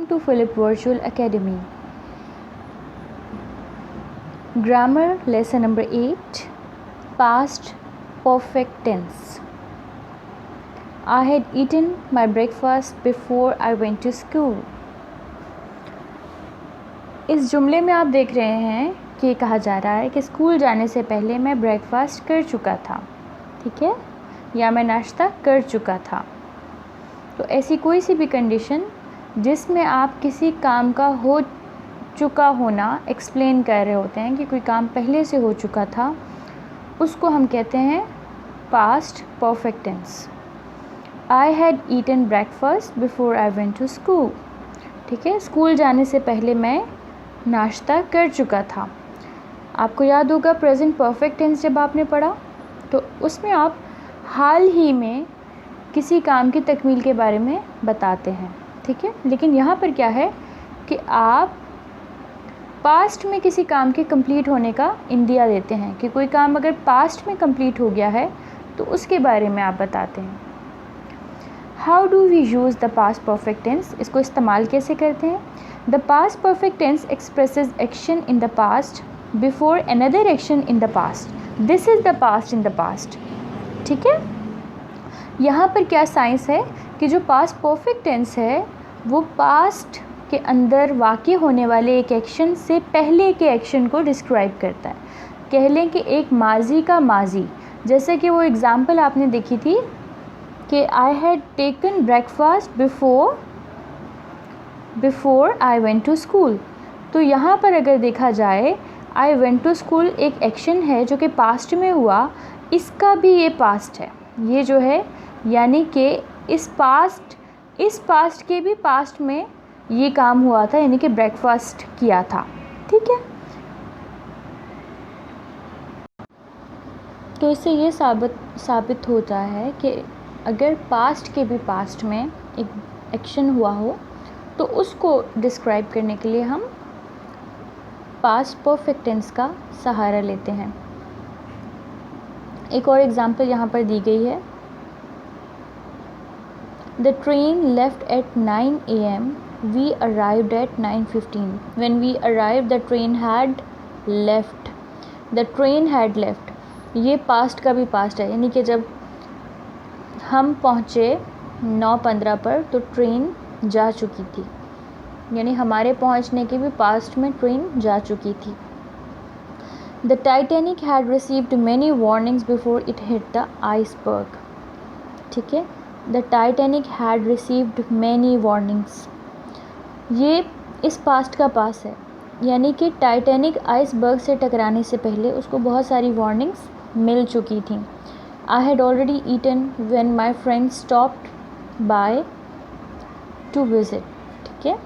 to Philip Virtual Academy. Grammar lesson number 8, past perfect tense. I had eaten my breakfast before I went to school. इस जुमले में आप देख रहे हैं कि कहा जा रहा है कि स्कूल जाने से पहले मैं ब्रेकफास्ट कर चुका था, ठीक है, या मैं नाश्ता कर चुका था। तो ऐसी कोई सी भी कंडीशन जिसमें आप किसी काम का हो चुका होना एक्सप्लेन कर रहे होते हैं कि कोई काम पहले से हो चुका था, उसको हम कहते हैं past perfect tense. I had eaten breakfast before I went to school, ठीक है, स्कूल जाने से पहले मैं नाश्ता कर चुका था। आपको याद होगा प्रेजेंट परफेक्ट टेंस जब आपने पढ़ा तो उसमें आप हाल ही में किसी काम की तकमील के बारे में बताते हैं, ठीक है। लेकिन यहाँ पर क्या है कि आप पास्ट में किसी काम के कंप्लीट होने का इंदिया देते हैं कि कोई काम अगर पास्ट में कंप्लीट हो गया है तो उसके बारे में आप बताते हैं। How do we use the past perfect tense, इसको इस्तेमाल कैसे करते हैं? The past perfect tense expresses action in the past before another action in the past. This is the past in the past, ठीक है। यहाँ पर क्या साइंस है कि जो पास्ट परफेक्ट टेंस है वो पास्ट के अंदर वाक़ई होने वाले एक एक्शन से पहले के एक्शन को डिस्क्राइब करता है। कह लें कि एक माजी का माजी, जैसे कि वो एग्ज़ाम्पल आपने देखी थी कि I had taken breakfast before I went to school. तो यहाँ पर अगर देखा जाए आई वेंट टू स्कूल एक एक्शन है जो कि पास्ट में हुआ, इसका भी ये पास्ट है, ये जो है यानी कि इस पास्ट के भी पास्ट में ये काम हुआ था, यानी कि ब्रेकफास्ट किया था, ठीक है। तो इससे ये साबित होता है कि अगर पास्ट के भी पास्ट में एक एक्शन हुआ हो तो उसको डिस्क्राइब करने के लिए हम पास्ट परफेक्ट टेंस का सहारा लेते हैं। एक और एग्जांपल यहाँ पर दी गई है। The train left at 9 a.m. We arrived at 9:15. When we arrived, the train had left. The train had left. ये पास्ट का भी पास्ट है, यानी कि जब हम पहुँचे 9:15 पर तो ट्रेन जा चुकी थी, यानी हमारे पहुँचने के भी पास्ट में ट्रेन जा चुकी थी। The Titanic had received many warnings before it hit the iceberg. ठीक है, The Titanic had received many warnings. ये इस पास्ट का पास है, यानी कि टाइटैनिक आइसबर्ग से टकराने से पहले उसको बहुत सारी वार्निंग्स मिल चुकी थी। I had already eaten when my friend stopped by to visit. ठीक है,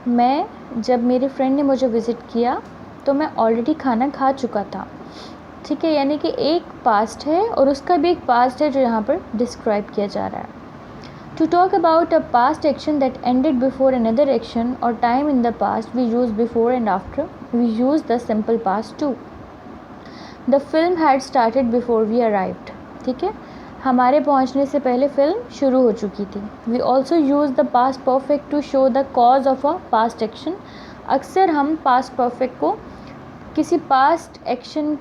मैं जब मेरे फ्रेंड ने मुझे विज़िट किया तो मैं ऑलरेडी खाना खा चुका था, ठीक है, यानी कि एक पास्ट है और उसका भी एक पास्ट है जो यहाँ पर डिस्क्राइब किया जा रहा है। To talk about a past action that ended before another action और time in the past we use before and after, we use the simple past too. The film had started before we arrived, ठीक है, हमारे पहुँचने से पहले film शुरू हो चुकी थी। We also use the past perfect to show the cause of a past action. अक्सर हम पास्ट परफेक्ट को किसी पास्ट एक्शन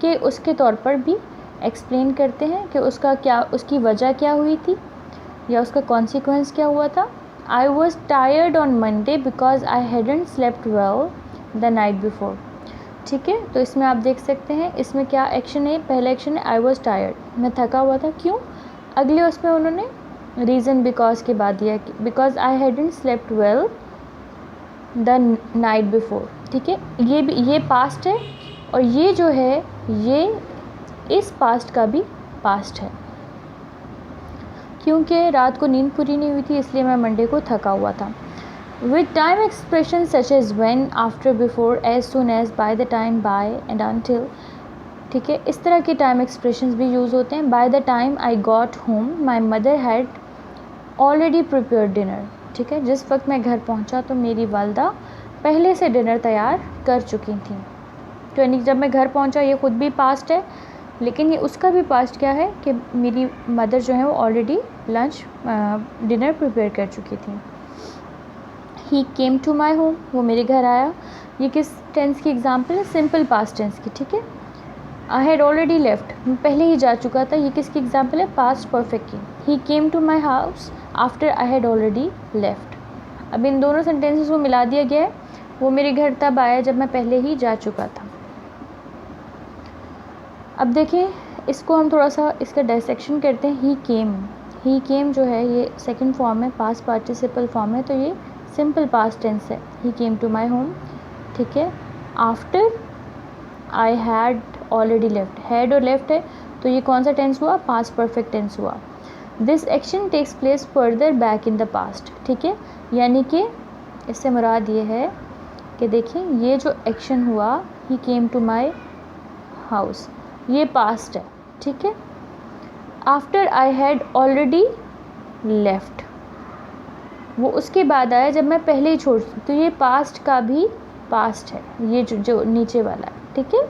के उसके तौर पर भी एक्सप्लेन करते हैं कि उसकी वजह क्या हुई थी या उसका कॉन्सिक्वेंस क्या हुआ था। I was tired on Monday because I hadn't slept well the night before, ठीक है। तो इसमें आप देख सकते हैं इसमें क्या एक्शन है। पहला एक्शन है आई वॉज टायर्ड, मैं थका हुआ था, क्यों। अगले उसमें उन्होंने रीज़न बिकॉज के बाद दिया कि because I hadn't slept well the night before, ठीक है। ये पास्ट है और ये जो है ये इस पास्ट का भी पास्ट है, क्योंकि रात को नींद पूरी नहीं हुई थी इसलिए मैं मंडे को थका हुआ था। With time expression such as when, after, before, as soon as, by the time, by and until, ठीक है, इस तरह के टाइम एक्सप्रेशंस भी यूज़ होते हैं। By the time I got home my mother had already prepared dinner, ठीक है, जिस वक्त मैं घर पहुंचा तो मेरी वालदा पहले से डिनर तैयार कर चुकी थी। तो यानी जब मैं घर पहुंचा ये ख़ुद भी पास्ट है, लेकिन ये उसका भी पास्ट क्या है कि मेरी मदर जो है वो ऑलरेडी डिनर प्रिपेयर कर चुकी थी। ही केम टू माई होम, वो मेरे घर आया। ये किस टेंस की एग्जाम्पल है? सिंपल पास्ट टेंस की, ठीक है। आई हैड ऑलरेडी लेफ्ट, मैं पहले ही जा चुका था, ये किसकी एग्जाम्पल है? पास्ट परफेक्ट की। He came to my house after I had already left. अब इन दोनों सेंटेंसेस को मिला दिया गया है, वो मेरे घर तब आया जब मैं पहले ही जा चुका था। अब देखिए इसको हम थोड़ा सा इसका डायसेक्शन करते हैं। ही केम जो है ये सेकंड फॉर्म है, पास्ट पार्टिसिपल फॉर्म है, तो ये सिंपल पास्ट टेंस है। ही केम टू माई होम, ठीक है। After I had already left, had और लेफ्ट है तो ये कौन सा टेंस हुआ? पास्ट परफेक्ट टेंस हुआ। This action takes place further back in the past, ठीक है। यानी कि इससे मुराद ये है कि देखिए ये जो एक्शन हुआ ही केम टू माई हाउस, ये पास्ट है, ठीक है। After I had already left, वो उसके बाद आया जब मैं पहले ही छोड़, तो ये पास्ट का भी पास्ट है, ये जो नीचे वाला है, ठीक है।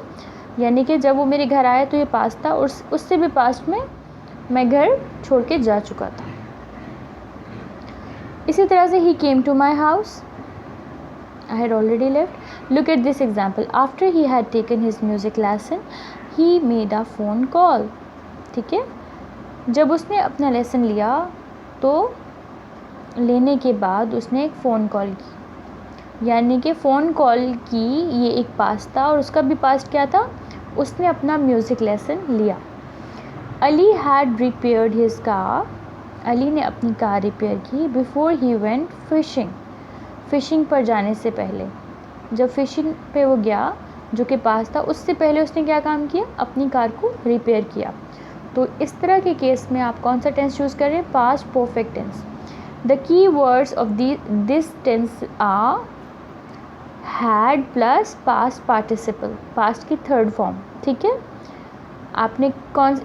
यानी कि जब वो मेरे घर आया तो ये पास्ट था, और उससे भी पास्ट में मैं घर छोड़ के जा चुका था। इसी तरह से he came to my house, I had already left. Look at this example. After he had taken his music lesson, he made a phone call. ठीक है, जब उसने अपना लेसन लिया तो लेने के बाद उसने एक फ़ोन कॉल की, यानी कि फ़ोन कॉल की ये एक पास्ट था, और उसका भी पास्ट क्या था? उसने अपना म्यूज़िक लेसन लिया। Ali had repaired his car, Ali ने अपनी कार रिपेयर की। Before he went fishing, phishing पर जाने से पहले, जब फ़िशिंग पे वो गया जो कि पास था, उससे पहले उसने क्या काम किया? अपनी कार को रिपेयर किया। तो इस तरह के केस में आप कौन सा टेंस यूज़ करें? Past perfect tense. The key words of this tense are had plus past participle, past की थर्ड फॉर्म, ठीक है। आपने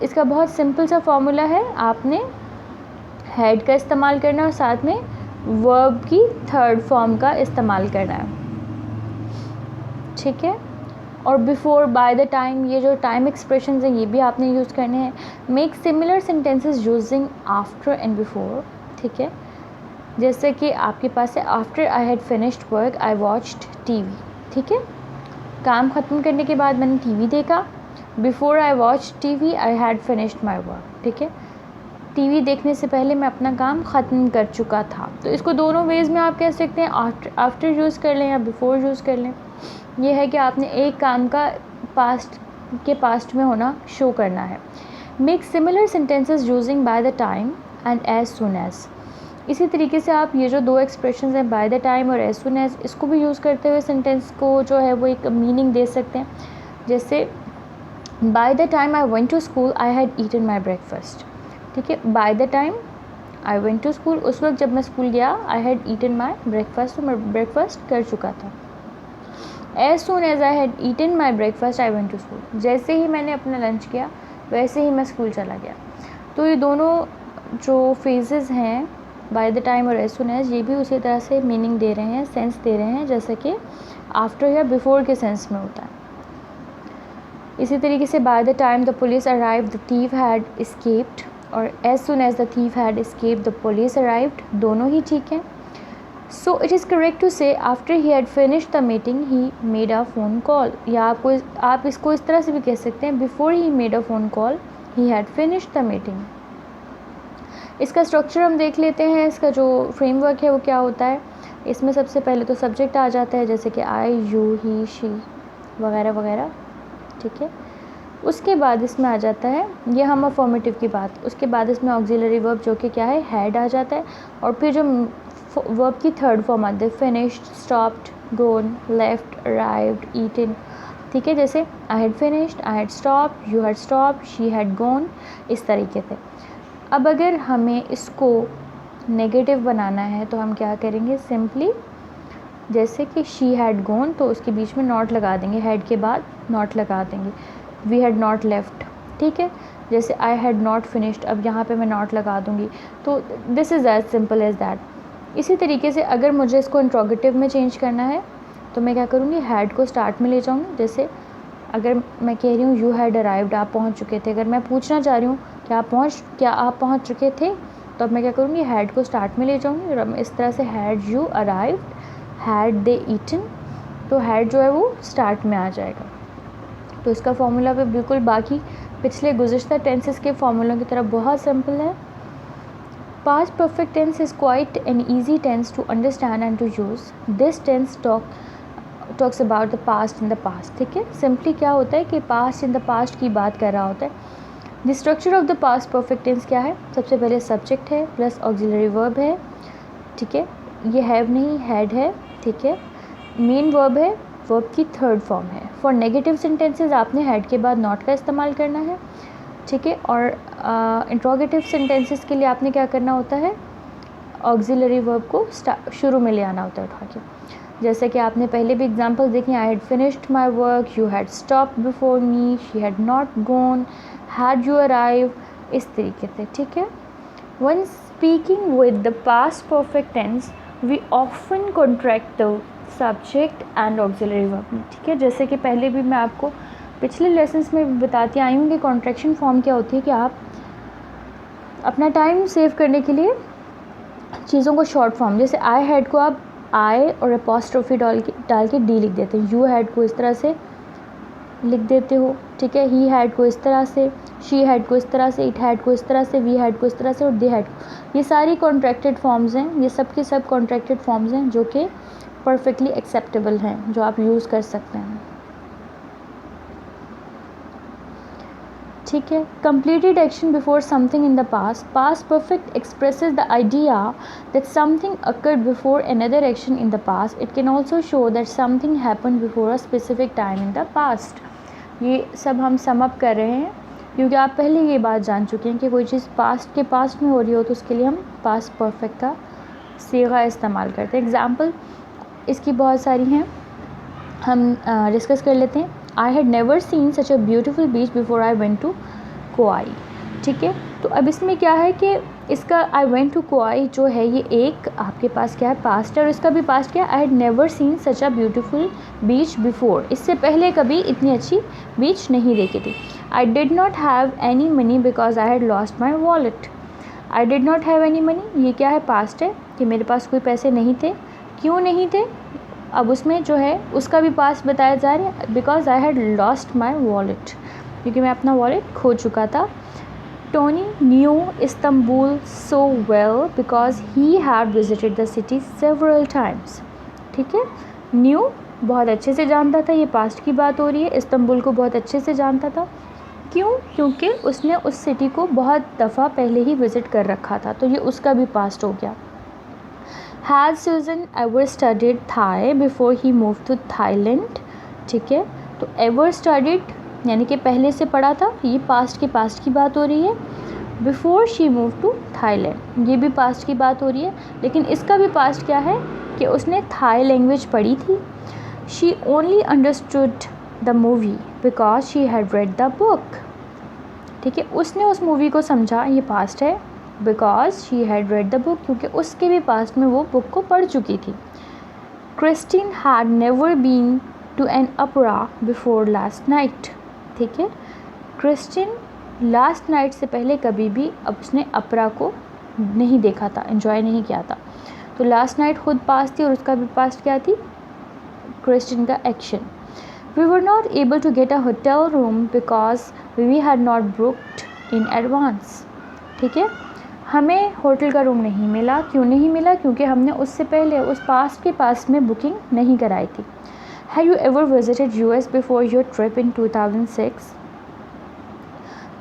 इसका बहुत सिंपल सा फॉर्मूला है, आपने हैड का इस्तेमाल करना है और साथ में वर्ब की थर्ड फॉर्म का इस्तेमाल करना है, ठीक है। और बिफोर, बाय द टाइम, ये जो टाइम एक्सप्रेशंस हैं ये भी आपने यूज़ करने हैं। Make similar sentences using after and before, ठीक है। जैसे कि आपके पास है after I had finished work I watched TV, ठीक है। काम ख़त्म करने के बाद मैंने टीवी देखा। Before I watch TV I had finished my work, ठीक है। टीवी देखने से पहले मैं अपना काम ख़त्म कर चुका था। तो इसको दोनों वेज़ में आप कह सकते हैं, आफ्टर यूज़ कर लें या बिफोर यूज़ कर लें। ये है कि आपने एक काम का पास्ट में होना शो करना है। Make similar sentences using by the time and as soon as. इसी तरीके से आप ये जो दो एक्सप्रेशंस हैं बाय द टाइम और एज सुन एज, इसको भी यूज़ करते हुए सेंटेंस को जो है वो एक मीनिंग दे सकते हैं। जैसे by the time I went to school I had eaten my breakfast, ठीक है। By the time I went to school, उस वक्त जब मैं स्कूल गया, I had eaten my breakfast, तो मैं ब्रेकफास्ट कर चुका था। As soon as I had eaten my breakfast I went to school, जैसे ही मैंने अपना लंच किया वैसे ही मैं स्कूल चला गया। तो ये दोनों जो फेजेस हैं बाय द टाइम और एज सून एज, ये भी उसी तरह से मीनिंग दे रहे हैं, सेंस दे रहे हैं, जैसे कि आफ्टर या बिफोर के सेंस में होता है। इसी तरीके से by the time the police arrived the thief had escaped, और as soon as the thief had escaped the police arrived, दोनों ही ठीक हैं। So it is correct to say after he had finished the meeting he made a phone call, या आप इसको इस तरह से भी कह सकते हैं, before he made a phone call he had finished the meeting. इसका स्ट्रक्चर हम देख लेते हैं, इसका जो फ्रेमवर्क है वो क्या होता है। इसमें सबसे पहले तो सब्जेक्ट आ जाता है, जैसे कि आई, यू, ही, शी वगैरह वगैरह, ठीक है। उसके बाद इसमें आ जाता है, ये हम अफर्मेटिव की बात, उसके बाद इसमें ऑक्सिलरी वर्ब जो कि क्या है, हैड आ जाता है, और फिर जो वर्ब की थर्ड फॉर्म आती है, finished, stopped, gone, left, arrived, eaten, ठीक है। जैसे I had finished, I had stopped, you had stopped, she had gone, इस तरीके से। अब अगर हमें इसको नेगेटिव बनाना है तो हम क्या करेंगे, सिंपली जैसे कि शी हैड गोन, तो उसके बीच में नॉट लगा देंगे, हैड के बाद नॉट लगा देंगे। वी हैड नॉट लेफ्ट, ठीक है। जैसे आई हैड नॉट फिनिश्ड, अब यहाँ पे मैं नॉट लगा दूँगी। तो this is as simple as that. इसी तरीके से अगर मुझे इसको इंट्रोगेटिव में चेंज करना है तो मैं क्या करूँगी, हैड को स्टार्ट में ले जाऊँगी। जैसे अगर मैं कह रही हूँ यू हैड अराइव्ड, आप पहुँच चुके थे, अगर मैं पूछना चाह रही हूँ क्या आप पहुँच चुके थे, तो अब मैं क्या करूँगी, हैड को स्टार्ट में ले जाऊँगी और इस तरह से had you arrived, had they eaten, तो हैड जो है वो स्टार्ट में आ जाएगा। तो इसका फॉर्मूला भी बिल्कुल बाकी पिछले गुज़िश्ता टेंसेस के फॉर्मूलों की तरह बहुत सिंपल है। Past perfect tense is quite an easy tense to understand and to use. This tense talks about the past in the past. ठीक है, सिंपली क्या होता है कि पास्ट इन द पास्ट की बात कर रहा होता है। The structure of the past perfect tense क्या है? सबसे पहले सब्जेक्ट है प्लस ऑक्सिलरी वर्ब है। ठीक है, ये हैव नहीं हैड है। ठीक है, मेन वर्ब है, वर्ब की थर्ड फॉर्म है। फॉर नेगेटिव सेंटेंसेस आपने हैड के बाद नॉट का इस्तेमाल करना है। ठीक है, और इंट्रोगेटिव सेंटेंसेस के लिए आपने क्या करना होता है? ऑक्सिलरी वर्ब को शुरू में ले आना होता है उठा के। जैसे कि आपने पहले भी एग्जांपल देखे, I had finished my work, you had stopped before me, she had not gone, had you arrive, इस तरीके से। ठीक है, when speaking with the past perfect tense we often contract the subject and auxiliary verb. ठीक है, जैसे कि पहले भी मैं आपको पिछले लेसन्स में बताती आई हूँ कि कॉन्ट्रैक्शन फॉर्म क्या होती है, कि आप अपना टाइम सेव करने के लिए चीज़ों को शॉर्ट फॉर्म, जैसे आई हैड को आप आई और अपॉस्ट्रोफी डाल के डी लिख देते हैं, यू हैड को इस तरह से लिख देते हो। ठीक है, ही हैड को इस तरह से, शी हैड को इस तरह से, इट हैड को इस तरह से, वी हैड को इस तरह से, और दे हैड को। ये सारी कॉन्ट्रैक्टेड फॉर्म्स हैं, ये सब के सब कॉन्ट्रैक्टेड फॉर्म्स हैं जो कि परफेक्टली एक्सेप्टेबल हैं, जो आप यूज़ कर सकते हैं। ठीक है, completed action before something in the past. Past perfect expresses the idea that something occurred before another action in the past. It can also show that something happened before a specific time in the past. ये सब हम sum up कर रहे हैं क्योंकि आप पहले ये बात जान चुके हैं कि कोई चीज़ पास्ट के पास्ट में हो रही हो तो उसके लिए हम पास्ट परफेक्ट का सीगा इस्तेमाल करते हैं। एग्जाम्पल इसकी बहुत सारी हैं, हम डिस्कस कर लेते हैं। I had never seen such a beautiful beach before I went to Kauai. ठीक है, तो अब इसमें क्या है कि इसका आई वेंट टू कोआई जो है ये एक आपके पास क्या है? पास्ट है, और इसका भी पास्ट क्या है? आई had never seen such a beautiful beach before, इससे पहले कभी इतनी अच्छी बीच नहीं देखी थी। I did not have any money because I had lost my wallet. I did not have any money, ये क्या है? पास्ट है कि मेरे पास कोई पैसे नहीं थे। क्यों नहीं थे? अब उसमें जो है उसका भी पास्ट बताया जा रहा है, because I had lost my wallet, क्योंकि मैं अपना वॉलेट खो चुका था। Tony new Istanbul so well because he had visited the city several times. ठीक है, न्यू बहुत अच्छे से जानता था, ये पास्ट की बात हो रही है। इस्तांबुल को बहुत अच्छे से जानता था, क्यों? क्योंकि उसने उस सिटी को बहुत दफ़ा पहले ही विज़िट कर रखा था, तो ये उसका भी पास्ट हो गया। Had Susan ever studied Thai before he moved to Thailand? ठीक है, तो ever studied यानी कि पहले से पढ़ा था, ये पास्ट की बात हो रही है। Before she moved to Thailand, ये भी पास्ट की बात हो रही है, लेकिन इसका भी पास्ट क्या है कि उसने थाई लैंग्वेज पढ़ी थी। She only understood the movie because she had read the book. ठीक है, उसने उस मूवी को समझा, ये पास्ट है। Because she had read the book, क्योंकि उसके भी पास्ट में वो बुक को पढ़ चुकी थी। Christine had never been to an opera before last night. ठीक है, क्रिस्टीन लास्ट नाइट से पहले कभी भी अब उसने अपरा को नहीं देखा था, एंजॉय नहीं किया था। तो लास्ट नाइट खुद पास्ट थी और उसका भी पास्ट क्या थी? क्रिस्टीन का action. We were not able to get a hotel room because we had not booked in advance. ठीक है, हमें होटल का रूम नहीं मिला। क्यों नहीं मिला? क्योंकि हमने उससे पहले उस पास्ट के पास में बुकिंग नहीं कराई थी। Have you ever visited US before your trip इन 2006?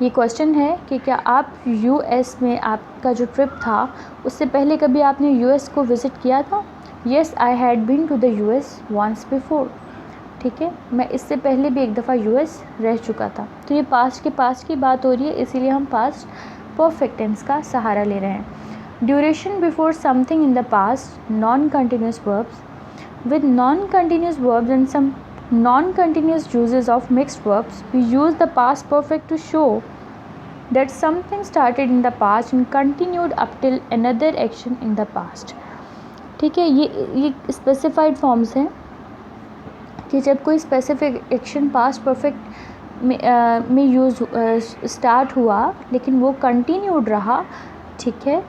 ये क्वेश्चन है कि क्या आप यूएस में आपका जो ट्रिप था उससे पहले कभी आपने यूएस को विज़िट किया था? Yes, I had been to the US once before. ठीक है, मैं इससे पहले भी एक दफ़ा यूएस रह चुका था। तो ये पास्ट की बात हो रही है, इसीलिए हम पास्ट परफेक्ट टेंस का सहारा ले रहे हैं। Duration before something in the past, non continuous verbs. With non continuous verbs and some non continuous uses of mixed verbs, we use the past perfect to show that something started in the past and continued up till another action in the past. ठीक है, ये specified forms हैं कि जब कोई specific action past perfect में use start हुआ लेकिन वो कंटिन्यूड रहा। ठीक है,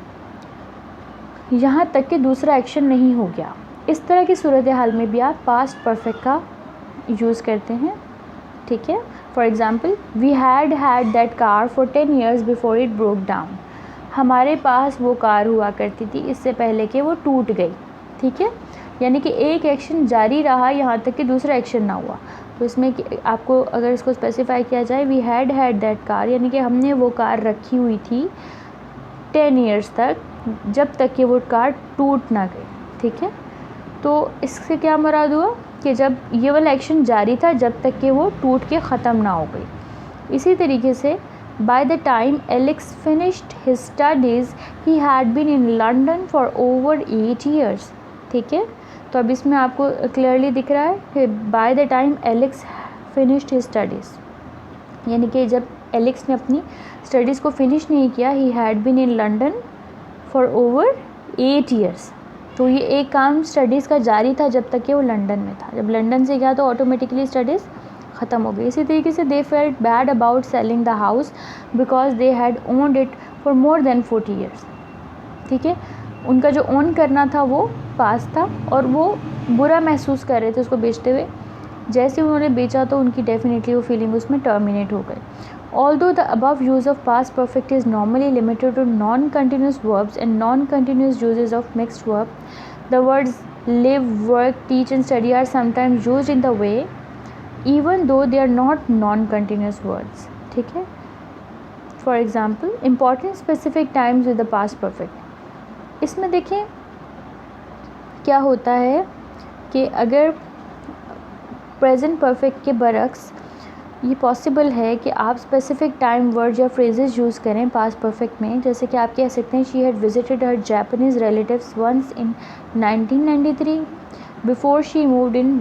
यहाँ तक कि दूसरा एक्शन नहीं हो गया। इस तरह की सूरत हाल में भी आप पास्ट परफेक्ट का यूज़ करते हैं, ठीक है। For example, we had that car for 10 years before it broke down. हमारे पास वो कार हुआ करती थी इससे पहले कि वो टूट गई, ठीक है। यानी कि एक एक्शन जारी रहा यहाँ तक कि दूसरा एक्शन ना हुआ। तो इसमें आपको अगर इसको स्पेसिफाई किया जाए, वी हैड दैट कार, यानी कि हमने वो कार रखी हुई थी 10 years तक, जब तक कि वो कार टूट ना गई, ठीक है। तो इससे क्या मुराद हुआ कि जब ये वाला एक्शन जारी था जब तक कि वो टूट के ख़त्म ना हो गई। इसी तरीके से by the time Alex finished his studies he had been in London for over 8 years, ठीक है। तो अब इसमें आपको क्लियरली दिख रहा है कि bye the time Alex finished his studies, यानी कि जब एलेक्स ने अपनी स्टडीज़ को फिनिश नहीं किया, he had been in London for over 8 years। तो ये एक काम स्टडीज़ का जारी था जब तक कि वो लंदन में था। जब लंदन से गया तो ऑटोमेटिकली स्टडीज़ ख़त्म हो गई। इसी तरीके से they felt bad about selling the house because they had owned it for more than 40 years, ठीक है। उनका जो ओन करना था वो पास था और वो बुरा महसूस कर रहे थे उसको बेचते हुए। जैसे उन्होंने बेचा तो उनकी डेफिनेटली वो फीलिंग उसमें टर्मिनेट हो गई। Although the above use of past perfect is normally limited to non-continuous verbs and non-continuous uses of mixed verb, the words live, work, teach and study are sometimes used in the way even though they are not non-continuous words, ठीक है। For example, important specific times with the past perfect। इसमें देखें क्या होता है कि अगर present perfect के बरक्स ये पॉसिबल है कि आप स्पेसिफिक टाइम वर्ड या फ्रेजेस यूज़ करें पास्ट परफेक्ट में। जैसे कि आप कह सकते हैं, she had visited her Japanese relatives once in 1993 before she moved in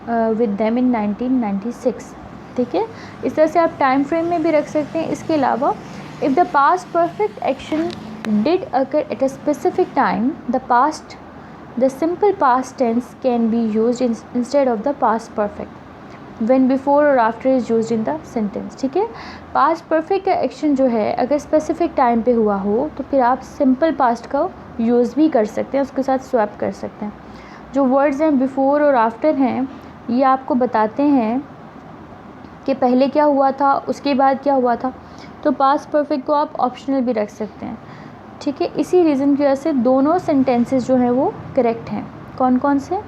with them in 1996, ठीक है। इस तरह से आप टाइम फ्रेम में भी रख सकते हैं। इसके अलावा if the past perfect action did occur at a specific time, the simple past tense can be used instead of the past perfect when before और after is used in the sentence, ठीक है। Past perfect का action जो है अगर specific time पे हुआ हो तो फिर आप सिंपल पास्ट का यूज़ भी कर सकते हैं, उसके साथ स्वैप कर सकते हैं। जो वर्ड्स हैं बिफोर और आफ्टर हैं ये आपको बताते हैं कि पहले क्या हुआ था उसके बाद क्या हुआ था। तो पास्ट परफेक्ट को आप ऑप्शनल भी रख सकते हैं, ठीक है। इसी रीज़न की वजह से दोनों सेंटेंसेस जो हैं वो करेक्ट हैं। कौन कौन से?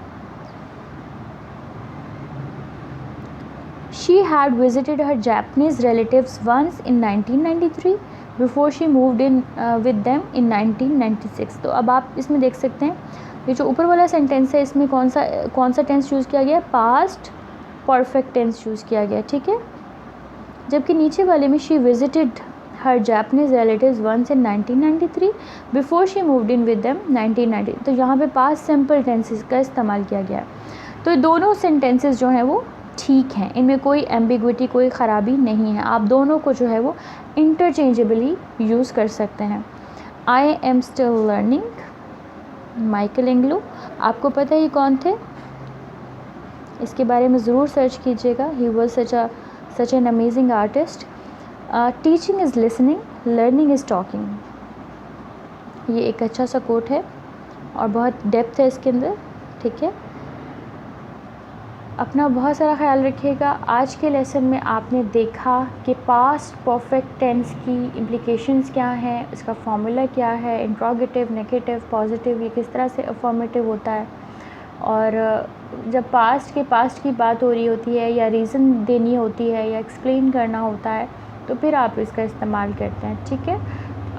She had visited her Japanese relatives once in 1993 before she moved in with them in 1996। तो अब आप इसमें देख सकते हैं ये जो ऊपर वाला सेंटेंस है इसमें कौन सा टेंस यूज़ किया गया? पास्ट परफेक्ट टेंस यूज़ किया गया, ठीक है। जबकि नीचे वाले में she visited her Japanese relatives once in 1993 before she moved in with them 1990। तो यहाँ पे पास्ट सिंपल टेंसेस का इस्तेमाल किया गया है। तो दोनों सेंटेंसेस जो हैं वो ठीक हैं, इनमें कोई एम्बिग्विटी कोई ख़राबी नहीं है। आप दोनों को जो है वो इंटरचेंजेबली यूज़ कर सकते हैं। I am still learning, Michael Anglo. आपको पता है ये कौन थे? इसके बारे में ज़रूर सर्च कीजिएगा। He was such an amazing artist. Teaching is listening, learning is talking. ये एक अच्छा सा कोट है और बहुत डेप्थ है इसके अंदर, ठीक है। अपना बहुत सारा ख्याल रखिएगा। आज के लेसन में आपने देखा कि पास्ट परफेक्ट टेंस की इम्प्लिकेशंस क्या हैं, इसका फॉर्मूला क्या है, इंट्रोगेटिव, नेगेटिव, पॉजिटिव, ये किस तरह से अफर्मेटिव होता है। और जब पास्ट की बात हो रही होती है या रीज़न देनी होती है या एक्सप्लेन करना होता है तो फिर आप इसका इस्तेमाल करते हैं, ठीक है।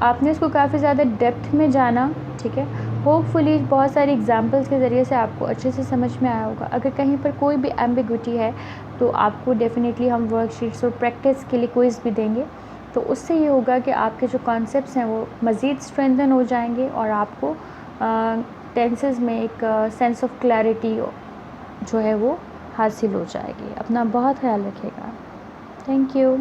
आपने इसको काफ़ी ज़्यादा डेप्थ में जाना, ठीक है। होपफुली बहुत सारी एग्जांपल्स के ज़रिए से आपको अच्छे से समझ में आया होगा। अगर कहीं पर कोई भी एम्बिग्विटी है तो आपको डेफिनेटली हम वर्कशीट्स और प्रैक्टिस के लिए क्विज़ भी देंगे। तो उससे ये होगा कि आपके जो कॉन्सेप्ट्स हैं वो मज़ीद स्ट्रेंथन हो जाएंगे और आपको टेंसेस में एक सेंस ऑफ क्लैरिटी जो है वो हासिल हो जाएगी। अपना बहुत ख्याल रखिएगा। Thank you.